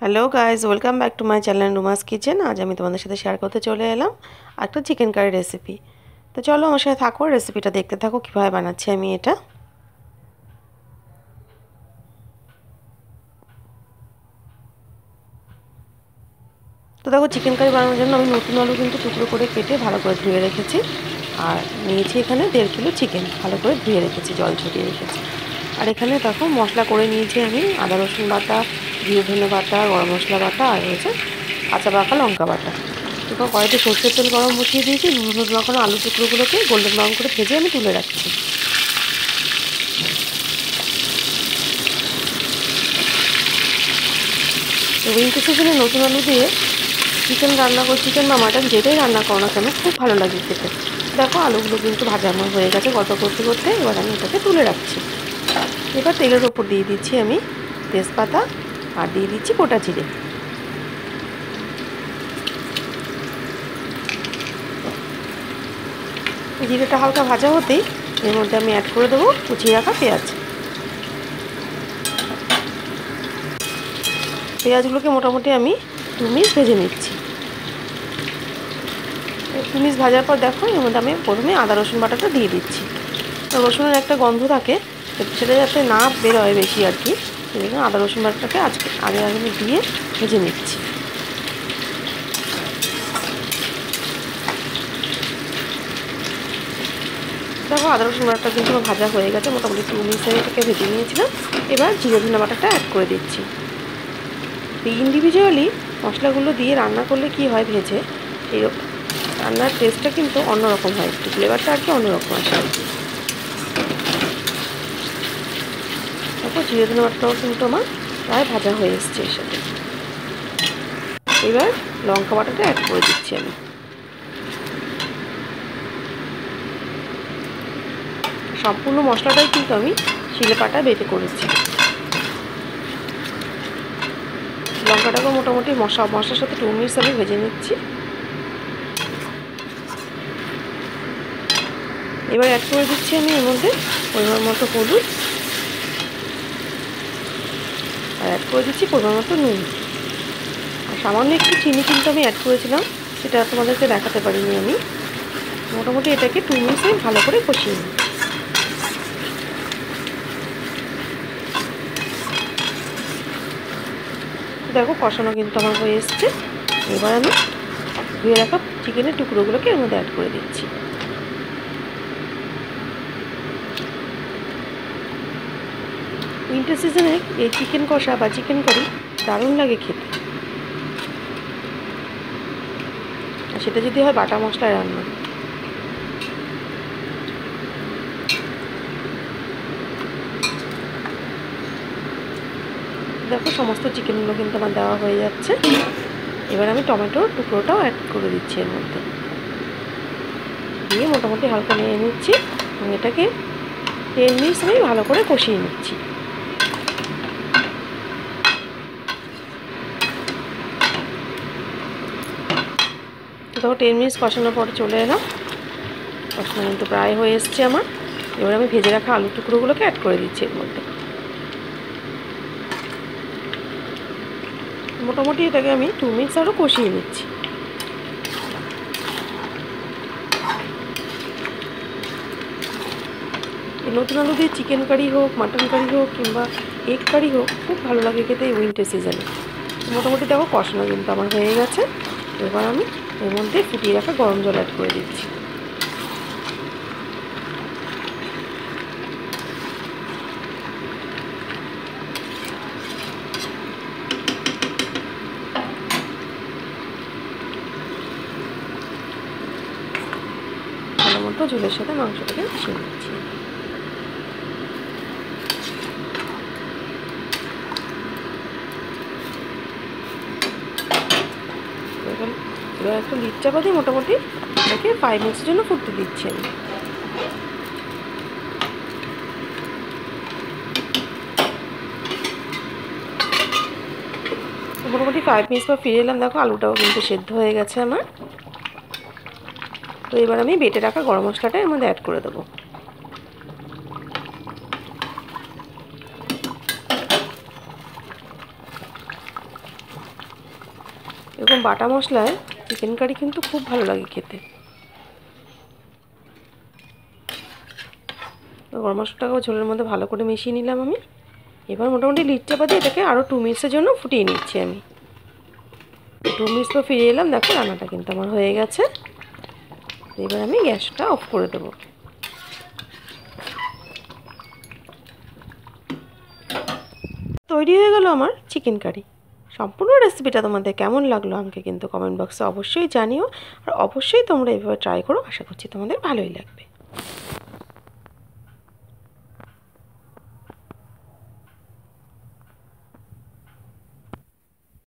Hello guys, welcome back to my channel রুমাস kitchen. আজ আমি তোমাদের সাথে শেয়ার করতে চলে এলাম একটা চিকেন কারি রেসিপি। তো চলো আমার সাথে থাকো, রেসিপিটা দেখতে থাকো কীভাবে বানাচ্ছি আমি এটা। তো দেখো, চিকেন কারি বানানোর জন্য আমি নতুন আলু কিন্তু টুকরো করে কেটে ভালো করে ধুয়ে রেখেছি। আর নিয়েছি এখানে 1.5 কিলো চিকেন, ভালো করে ধুয়ে রেখেছি, জল ছড়িয়ে রেখেছি। আর এখানে দেখো মশলা করে নিয়েছি আমি আদা রসুন বাটা, জিরে ধনে বাটা, গরম মশলা বাটা, আর হয়েছে কাঁচা পাকা লঙ্কা বাটা। এরপর কড়াইতে সরষের তেল গরম বসিয়ে দিয়েছি। নুন মাখানো আলু টুকরোগুলোকে গোল্ডেন ব্রাউন করে ভেজে আমি তুলে রাখছি। উইন্টার সিজনে নতুন আলু দিয়ে চিকেন রান্না করে, চিকেন বা মাটন যেটাই রান্না করো না কেন, খুব ভালো লাগে খেতে। দেখো আলুগুলো কিন্তু ভাজা আমার হয়ে গেছে গল্প করতে করতে। এবার আমি এটাকে তুলে রাখছি। এবার তেলের ওপর দিয়ে দিচ্ছি আমি তেজপাতা, আর দিয়ে দিচ্ছি গোটা জিরে। জিরেটা হালকা ভাজা হতেই এর মধ্যে আমি অ্যাড করে দেবো কুচিয়ে রাখা পেঁয়াজ। পেঁয়াজগুলোকে মোটামুটি আমি 2 মিনিট ভেজে নিচ্ছি। 2 মিনিট ভাজার পর দেখো এর মধ্যে আমি প্রথমে আদা রসুন বাটাটা দিয়ে দিচ্ছি। রসুনের একটা গন্ধ থাকে, সেটা যাতে না বেরোয় বেশি আর কি, সেজন্য আদা রসুন বাটাটাকে আগে আমি দিয়ে ভেজে নিচ্ছি। দেখো আদা রসুন বাটাটা কিন্তু ভাজা হয়ে গেছে, মোটামুটি 2 মিনিট থেকে ভেজে নিয়েছিলাম। এবার জিরে ধনে বাটাটা অ্যাড করে দিচ্ছি। ইন্ডিভিজুয়ালি মশলাগুলো দিয়ে রান্না করলে কি হয়, ভেজে এই রান্নার টেস্টটা কিন্তু অন্যরকম হয়, একটু ফ্লেভারটা আর কি অন্যরকম আসে আর কি। তারপর জিরে ধনে বাটাটাও কিন্তু আমার প্রায় ভাজা হয়ে এসছে এর সাথে। এবার লঙ্কা বাটাটা অ্যাড করে দিচ্ছি আমি। সম্পূর্ণ মশলাটাই কিন্তু আমি শিলেপাটা বেটে করেছি। লঙ্কাটাকে মোটামুটি মশলার সাথে 2 মিনিট আমি ভেজে নিচ্ছি। এবার অ্যাড করে দিচ্ছি আমি এর মধ্যে পরিমাণ মতো হলুদ, আর অ্যাড করে দিচ্ছি পরিমাণ মতো নুন, আর সামান্য একটু চিনি কিন্তু আমি অ্যাড করেছিলাম, সেটা তোমাদেরকে দেখাতে পারিনি আমি। মোটামুটি এটাকে 2 মিনিট ভালো করে কষিয়ে নিই। দেখো কষানো কিন্তু আমার হয়ে এসছে। এবার আমি ধুয়ে রাখা চিকেনের টুকরোগুলোকে এর মধ্যে অ্যাড করে দিচ্ছি। উইন্টার সিজনে এই চিকেন কষা বা চিকেন কারি দারুণ লাগে খেতে, আর সেটা যদি হয় বাটা মশলায় রান্না। দেখো সমস্ত চিকেনগুলো কিন্তু আমার দেওয়া হয়ে যাচ্ছে। এবার আমি টমেটোর টুকরোটাও অ্যাড করে দিচ্ছি এর মধ্যে, দিয়ে মোটামুটি হালকা নিয়ে নিচ্ছি এবং এটাকে 10 মিনিট আমি ভালো করে কষিয়ে নিচ্ছি। দেখো 10 মিনিট কষানোর পরে চলে এলাম, কষানো কিন্তু প্রায় হয়ে এসছে আমার। এবার আমি ভেজে রাখা আলু টুকরোগুলোকে অ্যাড করে দিচ্ছি এর মধ্যে। মোটামুটি এটাকে আমি 2 মিনিট আরও কষিয়ে নিচ্ছি। নতুন আলু দিয়ে চিকেন কারি হোক, মাটন কারি হোক, কিংবা এগ কারি হোক, খুব ভালো লাগে খেতে এই উইন্টার সিজনে। মোটামুটি দেখো কষানো কিন্তু আমার হয়ে গেছে। এবার আমি এর মধ্যে ফুটিয়ে রাখা গরম জল অ্যাড করে দিচ্ছি। ভালো মতো ঝোলের সাথে মাংসটাকে মিশিয়ে নিচ্ছি। এবার একটু লিড চাপা দিয়ে মোটামুটি এটাকে 5 মিনিটের জন্য ফুটতে দিচ্ছি আমি। মোটামুটি 5 মিনিট পর ফিরে এলাম। দেখো আলুটাও কিন্তু সেদ্ধ হয়ে গেছে আমার। তো এবার আমি বেটে রাখা গরম মশলাটা এর মধ্যে অ্যাড করে দেবো। এরকম বাটা মশলায় চিকেন কারি কিন্তু খুব ভালো লাগে খেতে। গরম মশলাটাকেও ঝোলের মধ্যে ভালো করে মিশিয়ে নিলাম আমি। এবার মোটামুটি লিড চাপা দিয়ে এটাকে আরও 2 মিনিটসের জন্য ফুটিয়ে নিচ্ছি আমি। 2 মিনিটস পর ফিরে এলাম, দেখো রান্নাটা কিন্তু আমার হয়ে গেছে। এবার আমি গ্যাসটা অফ করে দেবো। তৈরি হয়ে গেল আমার চিকেন কারি। সম্পূর্ণ রেসিপিটা তোমাদের কেমন লাগলো আমাকে কিন্তু কমেন্ট বক্সে অবশ্যই জানিও, আর অবশ্যই তোমরা এভাবে ট্রাই করো। আশা করছি তোমাদের ভালোই লাগবে।